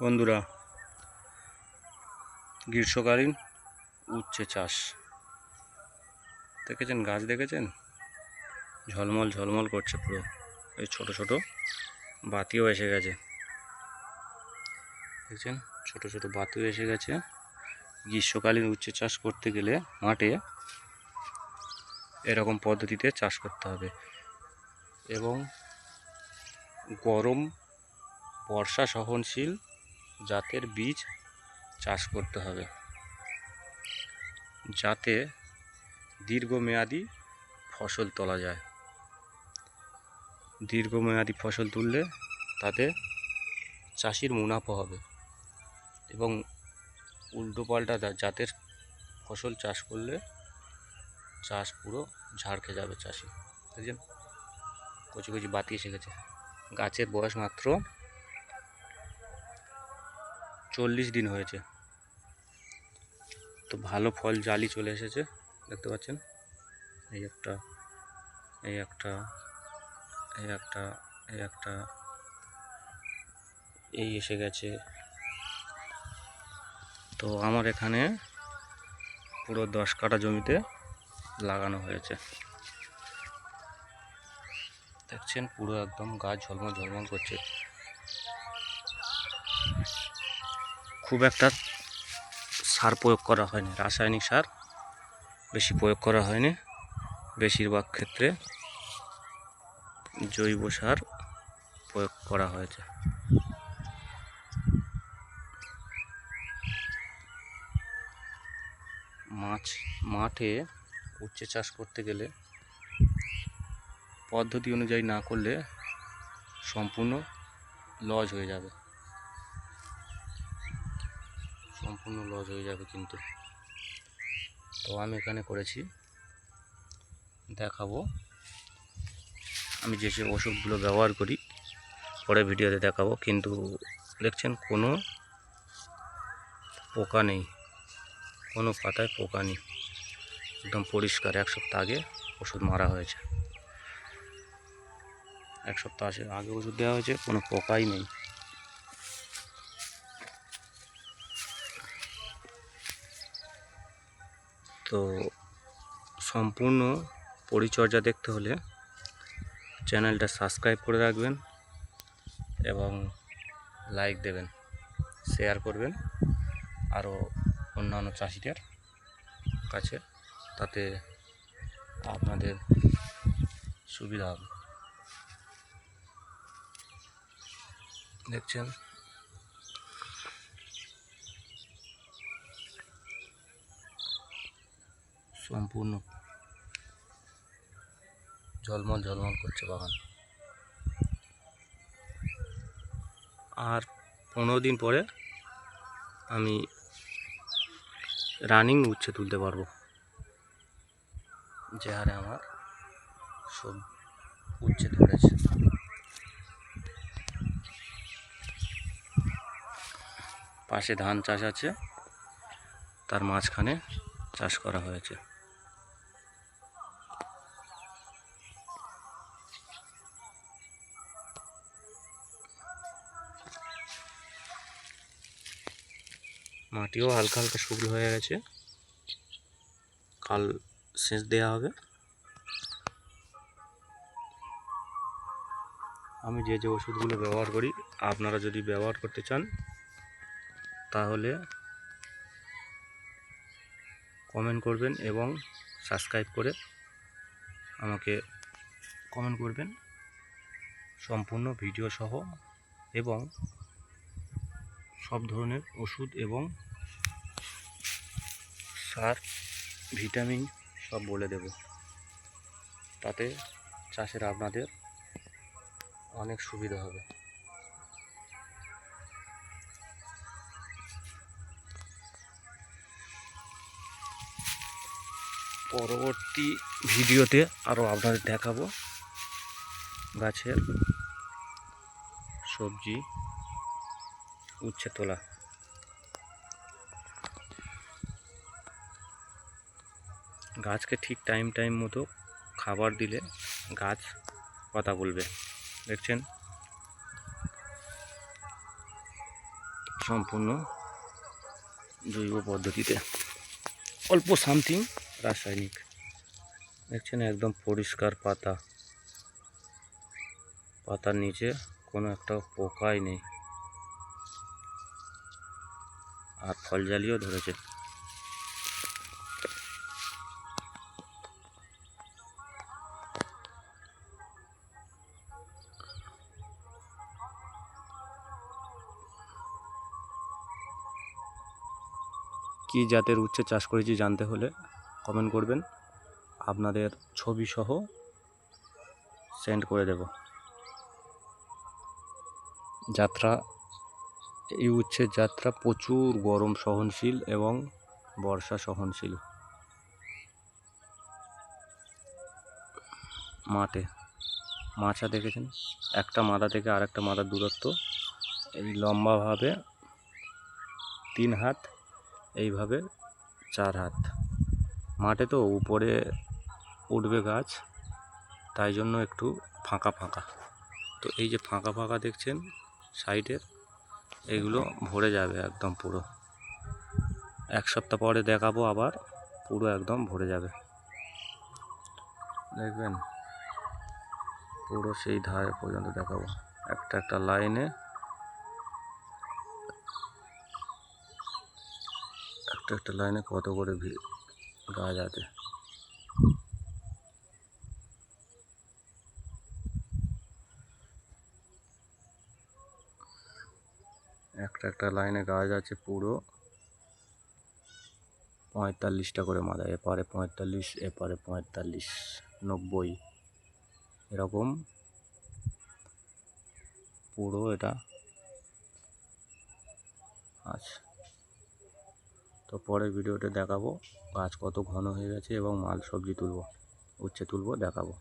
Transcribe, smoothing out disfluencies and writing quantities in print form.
বন্ধুরা, গ্রীষ্মকালীন উচ্ছে চাষ দেখেছেন? গাছ দেখেছেন? ঝলমল ঝলমল করছে পুরো। এই ছোট ছোট বাতিও এসে গেছে, দেখছেন? ছোট ছোট বাতিও এসে গেছে। গ্রীষ্মকালীন উচ্ছে চাষ করতে গেলে মাঠে এরকম পদ্ধতিতে চাষ করতে হবে এবং গরম বর্ষা সহনশীল জাতের বীজ চাষ করতে হবে, যাতে দীর্ঘমেয়াদী ফসল তোলা যায়। দীর্ঘমেয়াদী ফসল তুললে তাতে চাষির মুনাফা হবে এবং উল্টোপাল্টা জাতের ফসল চাষ করলে চাষ পুরো ঝাড় খেয়ে যাবে চাষি। বুঝলেন? কচি কচি বাতি এসে গেছে। গাছের বয়স মাত্র 40 দিন হয়েছে, তো ভালো ফল জালি চলে এসেছে, দেখতে পাচ্ছেন? এই একটা, এই একটা, এই একটা, এই একটা, এই এসে গেছে। তো আমার এখানে পুরো 10 কাঠা জমিতে লাগানো হয়েছে, দেখছেন? পুরো একদম গাছ ঝলমল ঝলমল করছে। খুব একটা সার প্রয়োগ করা হয়নি, রাসায়নিক সার বেশি প্রয়োগ করা হয়নি। বেশিরভাগ ক্ষেত্রে জৈব সার প্রয়োগ করা হয়েছে। মাঠে উচ্ছে চাষ করতে গেলে পদ্ধতি অনুযায়ী না করলে সম্পূর্ণ লস হয়ে যাবে, সম্পূর্ণ লস হয়ে যাবে কিন্তু। তো আমি এখানে করেছি, দেখাবো আমি যে ওষুধগুলো ব্যবহার করি, পরে ভিডিওতে দেখাবো। কিন্তু দেখছেন কোনো পোকা নেই, কোনো পাতায় পোকা নেই, একদম পরিষ্কার। 1 সপ্তাহ আগে ওষুধ মারা হয়েছে, 1 সপ্তাহ আগে ওষুধ দেওয়া হয়েছে, কোনো পোকাই নেই। তো সম্পূর্ণ পরিচর্যা দেখতে হলে চ্যানেলটা সাবস্ক্রাইব করে রাখবেন এবং লাইক দেবেন, শেয়ার করবেন আরও অন্যান্য চাষিদের কাছে, তাতে আপনাদের সুবিধা হবে। দেখছেন? সম্পূর্ণ ঝলমল ঝলমল করছে বাগান। আর 15 দিন পরে আমি রানিং উচ্ছে তুলতে পারবো, যে হারে আমার সব উচ্ছে ধরেছে। পাশে ধান চাষ আছে, তার মাঝখানে চাষ করা হয়েছে। মাটিও হালকা হালকা শুকনো হয়ে গেছে, কাল সেচ দেওয়া হবে। আমি যে ওষুধগুলো ব্যবহার করি, আপনারা যদি ব্যবহার করতে চান তাহলে কমেন্ট করবেন এবং সাবস্ক্রাইব করে আমাকে কমেন্ট করবেন সম্পূর্ণ ভিডিও সহ, এবং সব ধরনের ওষুধ এবং সার, ভিটামিন সব বলে দেব, তাতে চাষের আপনাদের অনেক সুবিধা হবে। পরবর্তী ভিডিওতে আরও আপনাদের দেখাবো গাছের সবজি উচ্ছে তোলা। গাছকে ঠিক টাইম মতো খাবার দিলে গাছ কথা বলবে, দেখছেন? সম্পূর্ণ জৈব পদ্ধতিতে, অল্প সামথিং রাসায়নিক। দেখছেন একদম পরিষ্কার পাতা, পাতার নিচে কোনো একটা পোকাই নেই, আর ফল জালিও ধরেছে। কি জাতের উচ্ছে চাষ করেছি জানতে হলে কমেন্ট করবেন, আপনাদের ছবি সহ সেন্ড করে দেব। যাত্রা, এই উচ্ছের যাত্রা প্রচুর গরম সহনশীল এবং বর্ষা সহনশীল। মাঠে মাচা দেখেছেন, একটা মাথা থেকে আরেকটা মাথার দূরত্ব এই লম্বাভাবে 3 হাত, এইভাবে 4 হাত। মাঠে তো উপরে উঠবে গাছ, তাই জন্য একটু ফাঁকা ফাঁকা। তো এই যে ফাঁকা ফাঁকা দেখছেন সাইডের, এগুলো ভরে যাবে একদম পুরো। 1 সপ্তাহ পরে দেখাবো, আবার পুরো একদম ভরে যাবে। দেখবেন পুরো সেই ধারে পর্যন্ত দেখাবো, একটা একটা লাইনে একটা লাইনে কত করে গাছ আছে। একটা লাইনে গাছ আছে পুরো 45টা করে মাথা, এপারে 45, এপারে 45, 90, এরকম পুরো এটা আছে। তো পরের ভিডিওতে দেখাবো গাছ কত ঘন হয়ে গেছে এবং মাল সবজি তুলবো, উচ্ছে তুলবো, দেখাবো।